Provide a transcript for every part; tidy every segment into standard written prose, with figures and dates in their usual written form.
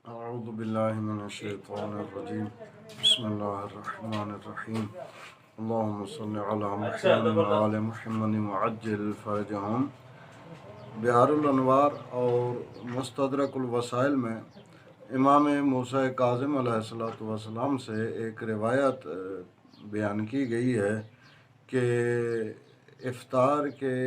اعوذ باللہ من الشیطان الرجیم بسم اللہ الرحمن الرحیم اللہم صلی علی محمد وعلی محمد وعجل فرجہم۔ بحار الانوار اور مستدرک الوسائل میں امام موسیٰ کاظم علیہ السلام سے ایک روایت بیان کی گئی ہے کہ افطار کے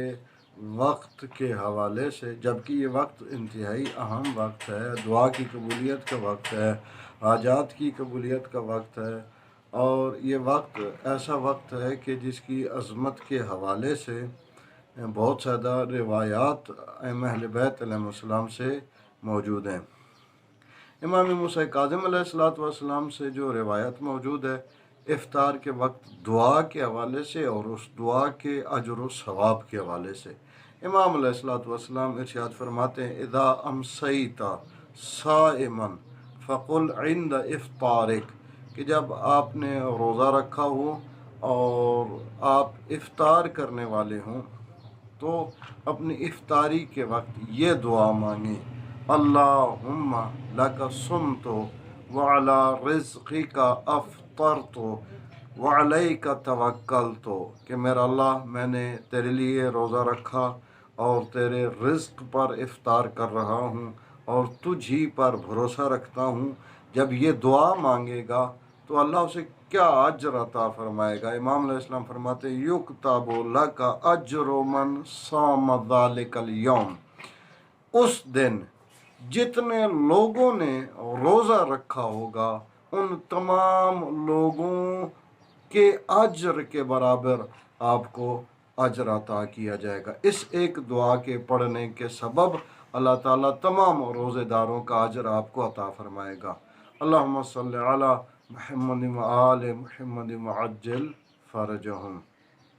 وقت کے حوالے سے، جبکہ یہ وقت انتہائی اہم وقت ہے، دعا کی قبولیت کا وقت ہے، حاجات کی قبولیت کا وقت ہے، اور یہ وقت ایسا وقت ہے کہ جس کی عظمت کے حوالے سے بہت زیادہ روایات اہل بیت علیہ السلام سے موجود ہیں۔ امام موسیٰ کاظم علیہ السلام سے جو روایت موجود ہے افطار کے وقت دعا کے حوالے سے اور اس دعا کے اجر و ثواب کے حوالے سے، امام علیہ السلام ارشاد فرماتے ہیں اذا امسیت صائما فقل عند افطارک، کہ جب آپ نے روزہ رکھا ہو اور آپ افطار کرنے والے ہوں تو اپنی افطاری کے وقت یہ دعا مانگیں، اللہم لک صمت وعلی رزقک افطرت وعلیک توکلت، کہ میرا اللہ میں نے تیرے لیے روزہ رکھا اور تیرے رزق پر افطار کر رہا ہوں اور تجھ ہی پر بھروسہ رکھتا ہوں۔ جب یہ دعا مانگے گا تو اللہ اسے کیا اجر عطا فرمائے گا؟ امام علیہ السلام فرماتے یکتب لک اجر من صام ذلک الیوم، اس دن جتنے لوگوں نے روزہ رکھا ہوگا ان تمام لوگوں کے اجر کے برابر آپ کو اجر عطا کیا جائے گا۔ اس ایک دعا کے پڑھنے کے سبب اللہ تعالیٰ تمام روزے داروں کا اجر آپ کو عطا فرمائے گا۔ اللہم صلی علی محمد وآل محمد وعجل فرجہم۔